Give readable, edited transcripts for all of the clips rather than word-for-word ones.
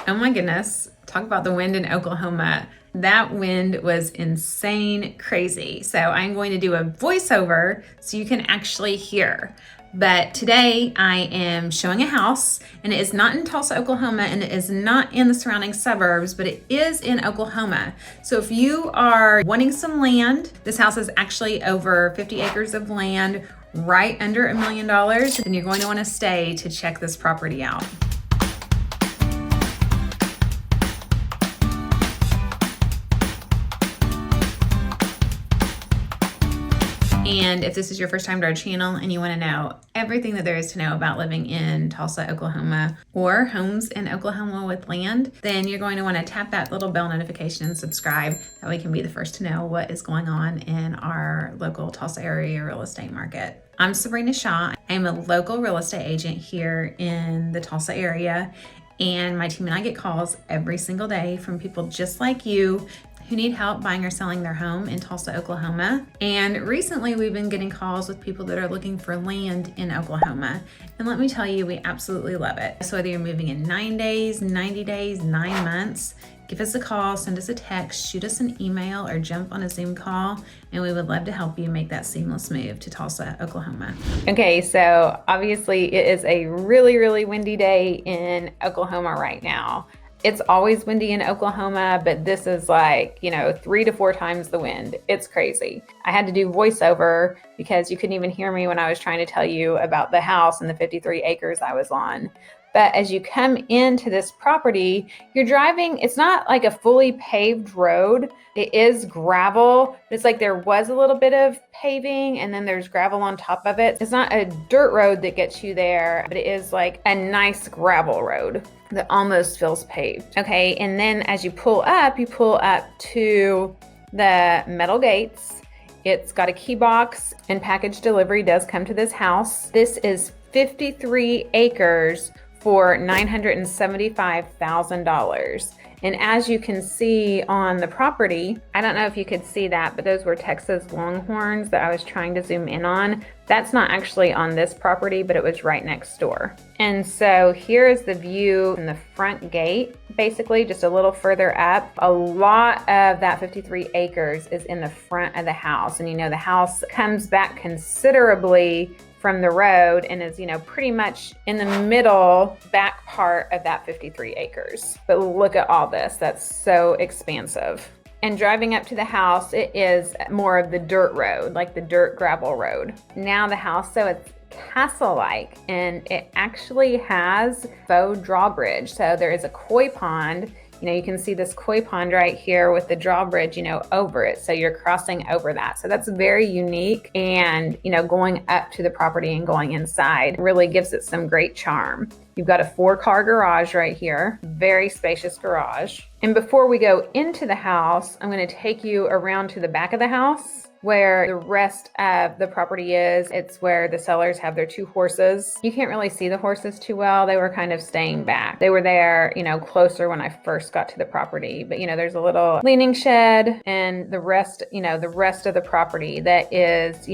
Oh my goodness. Talk about the wind in Oklahoma. That wind was insane, crazy. So I'm going to do a voiceover so you can actually hear. But today I am showing a house, and it is not in Tulsa, Oklahoma, and it is not in the surrounding suburbs, but it is in Oklahoma. So if you are wanting some land, this house is actually over 50 acres of land, right under $1 million, then you're going to want to stay to check this property out. And if this is your first time to our channel and you want to know everything that there is to know about living in Tulsa, Oklahoma, or homes in Oklahoma with land, then you're going to want to tap that little bell notification and subscribe. That way you can be the first to know what is going on in our local Tulsa area real estate market. I'm Sabrina Shaw. I'm a local real estate agent here in the Tulsa area. And my team and I get calls every single day from people just like you who need help buying or selling their home in Tulsa, Oklahoma. And recently we've been getting calls with people that are looking for land in Oklahoma. And let me tell you, we absolutely love it. So whether you're moving in 9 days, 90 days, 9 months, give us a call, send us a text, shoot us an email, or jump on a Zoom call, and we would love to help you make that seamless move to Tulsa, Oklahoma. Okay, so obviously it is a really, really windy day in Oklahoma right now. It's always windy in Oklahoma, but this is like, 3 to 4 times the wind. It's crazy. I had to do voiceover because you couldn't even hear me when I was trying to tell you about the house and the 53 acres I was on. But as you come into this property, you're driving, it's not like a fully paved road. It is gravel. It's like there was a little bit of paving and then there's gravel on top of it. It's not a dirt road that gets you there, but it is like a nice gravel road that almost feels paved. Okay, and then as you pull up to the metal gates. It's got a key box, and package delivery does come to this house. This is 53 acres for $975,000. And as you can see on the property, I don't know if you could see that, but those were Texas Longhorns that I was trying to zoom in on. That's not actually on this property, but it was right next door. And so here is the view in the front gate, basically just a little further up. A lot of that 53 acres is in the front of the house. And the house comes back considerably from the road and is, pretty much in the middle back part of that 53 acres. But look at all this, that's so expansive. And driving up to the house, it is more of the dirt road, like the dirt gravel road. Now the house, so it's castle-like, and it actually has faux drawbridge. So there is a koi pond. You can see this koi pond right here with the drawbridge, over it. So you're crossing over that. So that's very unique. And, going up to the property and going inside really gives it some great charm. You've got a 4-car garage right here, very spacious garage. And before we go into the house, I'm going to take you around to the back of the house where the rest of the property is. It's where the sellers have their 2 horses. You can't really see the horses too well. They were kind of staying back. They were there, closer when I first got to the property. But, there's a little leaning shed, and the rest of the property that is,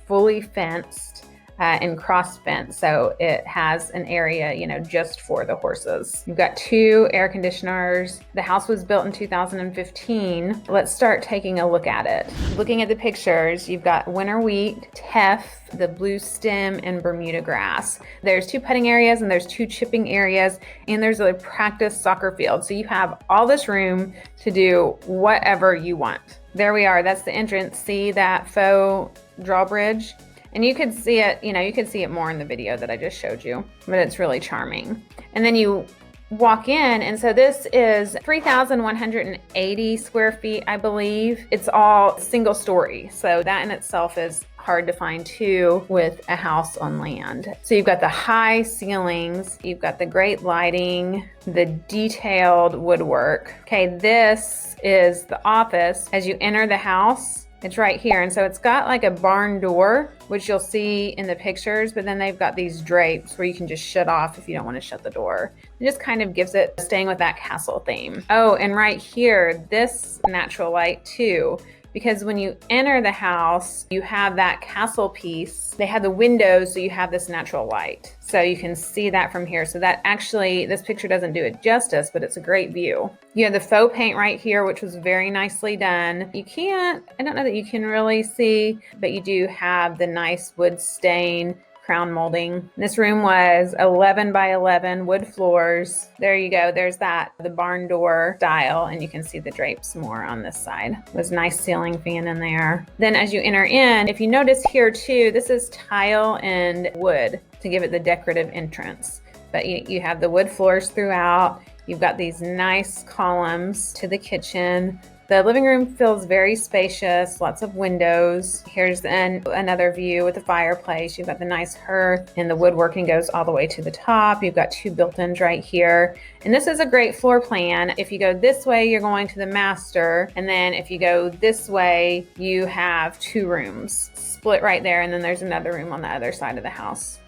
fully fenced. And cross fence, so it has an area, just for the horses. You've got 2 air conditioners. The house was built in 2015. Let's start taking a look at it. Looking at the pictures, you've got winter wheat, teff, the blue stem, and Bermuda grass. There's 2 putting areas and there's 2 chipping areas, and there's a practice soccer field. So you have all this room to do whatever you want. There we are, that's the entrance. See that faux drawbridge? And you could see it, you could see it more in the video that I just showed you, but it's really charming. And then you walk in, and so this is 3,180 square feet, I believe. It's all single story. So that in itself is hard to find too with a house on land. So you've got the high ceilings, you've got the great lighting, the detailed woodwork. Okay, this is the office. As you enter the house, it's right here. And so it's got like a barn door, which you'll see in the pictures, but then they've got these drapes where you can just shut off if you don't want to shut the door. It just kind of gives it, staying with that castle theme. Oh, and right here, this natural light too, because when you enter the house, you have that castle piece. They have the windows, so you have this natural light. So you can see that from here. So that actually, this picture doesn't do it justice, but it's a great view. You have the faux paint right here, which was very nicely done. You can't, I don't know that you can really see, but you do have the nice wood stain crown molding. This room was 11 by 11 wood floors. There you go. There's that, the barn door style, and you can see the drapes more on this side. It was a nice ceiling fan in there. Then as you enter in, if you notice here too, this is tile and wood to give it the decorative entrance. But you have the wood floors throughout. You've got these nice columns to the kitchen. The living room feels very spacious, lots of windows. Here's another view with the fireplace. You've got the nice hearth, and the woodworking goes all the way to the top. You've got 2 built-ins right here. And this is a great floor plan. If you go this way, you're going to the master. And then if you go this way, you have 2 rooms split right there. And then there's another room on the other side of the house.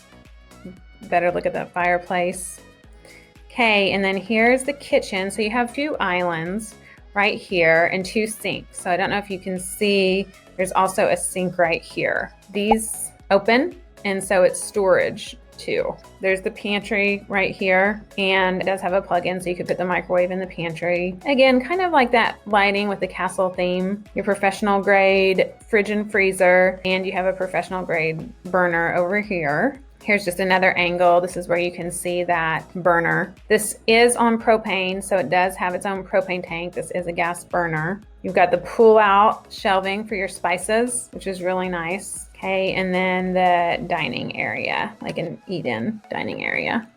Better look at that fireplace. Okay, and then here's the kitchen. So you have 2 islands right here and 2 sinks. So I don't know if you can see, there's also a sink right here. These open, and so it's storage too. There's the pantry right here, and it does have a plug-in, so you could put the microwave in the pantry. Again, kind of like that lighting with the castle theme. Your professional grade fridge and freezer, and you have a professional grade burner over here. Here's just another angle. This is where you can see that burner. This is on propane, so it does have its own propane tank. This is a gas burner. You've got the pull-out shelving for your spices, which is really nice. Okay, and then the dining area, like an eat-in dining area.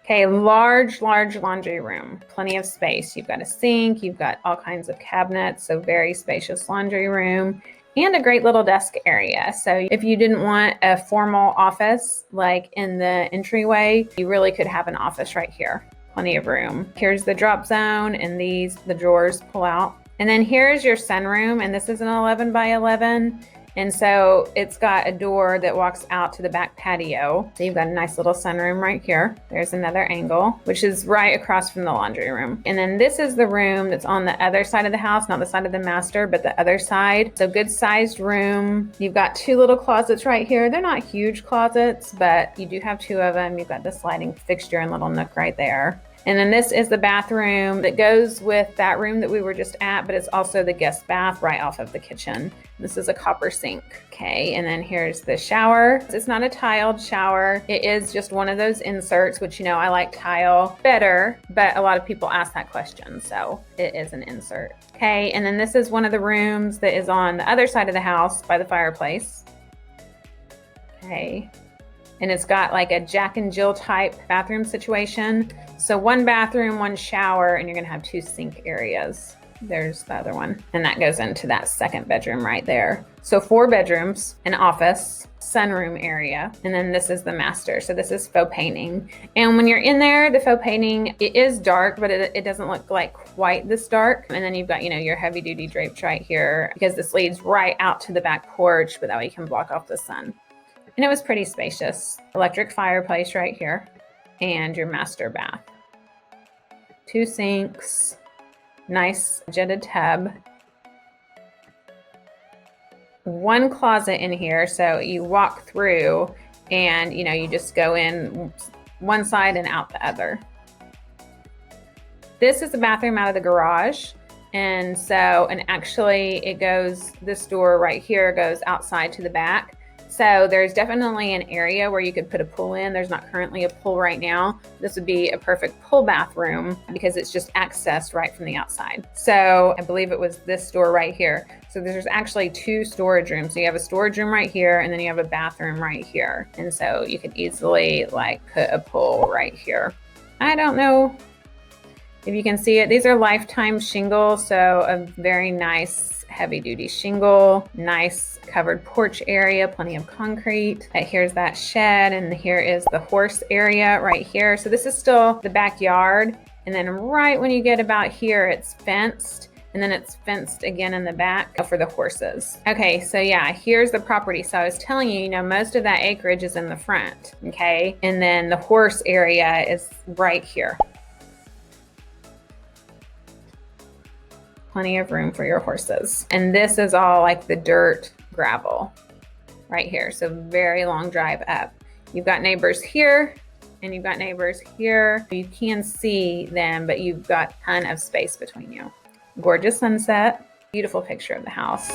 Okay, large laundry room, plenty of space. You've got a sink, you've got all kinds of cabinets, so very spacious laundry room. And a great little desk area. So if you didn't want a formal office like in the entryway, you really could have an office right here. Plenty of room. Here's the drop zone, and the drawers pull out. And then here's your sunroom, and this is an 11 by 11. And so it's got a door that walks out to the back patio. So you've got a nice little sunroom right here. There's another angle, which is right across from the laundry room. And then this is the room that's on the other side of the house, not the side of the master, but the other side. So good sized room. You've got 2 little closets right here. They're not huge closets, but you do have 2 of them. You've got the sliding fixture and little nook right there. And then this is the bathroom that goes with that room that we were just at, but it's also the guest bath right off of the kitchen. This is a copper sink. Okay, and then here's the shower. It's not a tiled shower. It is just one of those inserts, which, you know, I like tile better, but a lot of people ask that question, so it is an insert. Okay, and then this is one of the rooms that is on the other side of the house by the fireplace. Okay. And it's got like a Jack and Jill type bathroom situation. So 1 bathroom, 1 shower, and you're gonna have 2 sink areas. There's the other one. And that goes into that 2nd bedroom right there. So 4 bedrooms, an office, sunroom area, and then this is the master. So this is faux painting. And when you're in there, the faux painting, it is dark, but it doesn't look like quite this dark. And then you've got, you know, your heavy duty drapes right here, because this leads right out to the back porch, but that way you can block off the sun. And it was pretty spacious. Electric fireplace right here, and your master bath. 2 sinks, nice jetted tub. 1 closet in here, so you walk through and, you know, you just go in one side and out the other. This is the bathroom out of the garage. And so, and actually it goes, this door right here goes outside to the back. So there's definitely an area where you could put a pool in. There's not currently a pool right now. This would be a perfect pool bathroom because it's just accessed right from the outside. So I believe it was this door right here. So there's actually 2 storage rooms. So you have a storage room right here, and then you have a bathroom right here. And so you could easily like put a pool right here. I don't know if you can see it. These are lifetime shingles, so a very nice heavy duty shingle, nice covered porch area, plenty of concrete. Here's that shed, and here is the horse area right here. So this is still the backyard, and then right when you get about here, it's fenced, and then it's fenced again in the back for the horses. Okay, so yeah, here's the property. So I was telling you, you know, most of that acreage is in the front, okay? And then the horse area is right here. plenty of room for your horses. And this is all like the dirt gravel right here. So very long drive up. You've got neighbors here and you've got neighbors here. You can see them, but you've got a ton of space between you. Gorgeous sunset, beautiful picture of the house.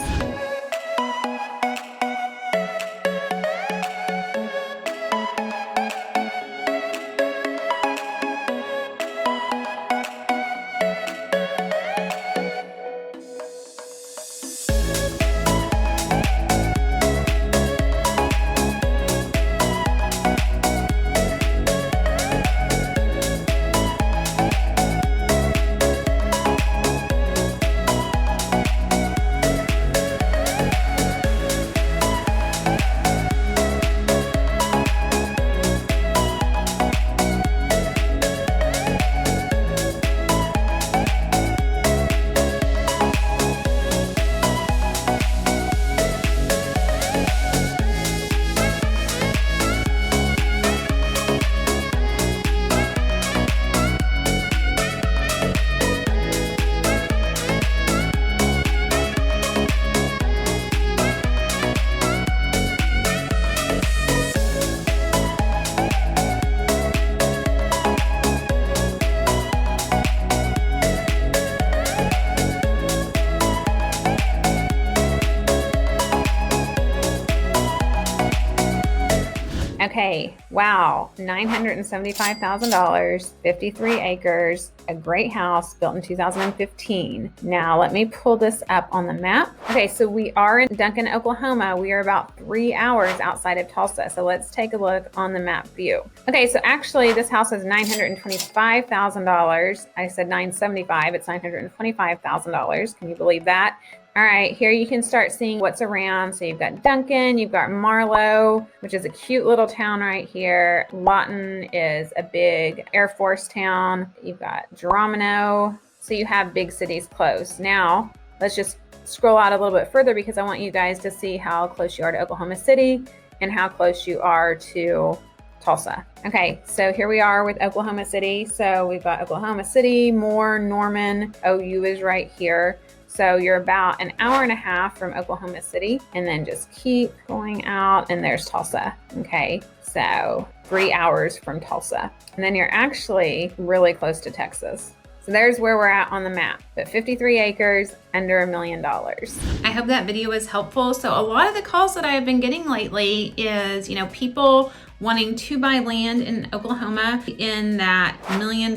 Okay, wow, $975,000, 53 acres, a great house built in 2015. Now let me pull this up on the map. Okay, so we are in Duncan, Oklahoma. We are about 3 hours outside of Tulsa. So let's take a look on the map view. Okay, so actually this house is $925,000. I said $975, it's $925,000. Can you believe that? All right, here you can start seeing what's around. So you've got Duncan, you've got Marlow, which is a cute little town right here. Lawton is a big Air Force town. You've got Geronimo. So you have big cities close. Now, let's just scroll out a little bit further because I want you guys to see how close you are to Oklahoma City and how close you are to Tulsa. Okay, so here we are with Oklahoma City. So we've got Oklahoma City, Moore, Norman, OU is right here. So you're about an hour and a half from Oklahoma City, and then just keep going out and there's Tulsa. Okay, so 3 hours from Tulsa. And then you're actually really close to Texas. So there's where we're at on the map, but 53 acres, under $1 million. I hope that video was helpful. So a lot of the calls that I have been getting lately is, people wanting to buy land in Oklahoma in that $1 million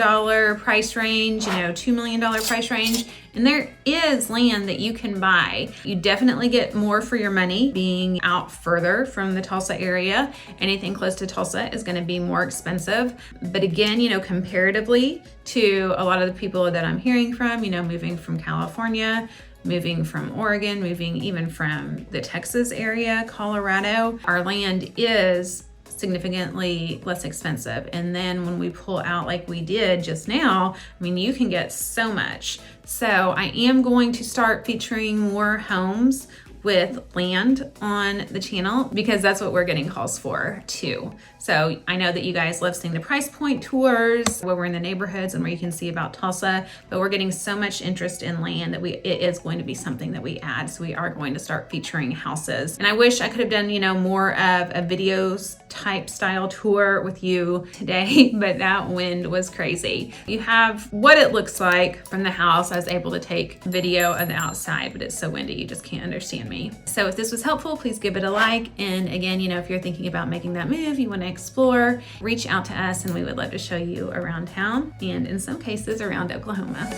price range, $2 million price range. And there is land that you can buy. You definitely get more for your money being out further from the Tulsa area. Anything close to Tulsa is going to be more expensive. But again, comparatively to a lot of the people that I'm hearing from, moving from California, moving from Oregon, moving even from the Texas area, Colorado, our land is significantly less expensive. And then when we pull out like we did just now, you can get so much. So I am going to start featuring more homes with land on the channel because that's what we're getting calls for too. So I know that you guys love seeing the price point tours where we're in the neighborhoods and where you can see about Tulsa, but we're getting so much interest in land that it is going to be something that we add. So we are going to start featuring houses. And I wish I could have done, more of a videos type style tour with you today, but that wind was crazy. You have what it looks like from the house. I was able to take video of the outside, but it's so windy, you just can't understand me. So if this was helpful, please give it a like. And again, if you're thinking about making that move, you want to explore, reach out to us and we would love to show you around town and in some cases around Oklahoma.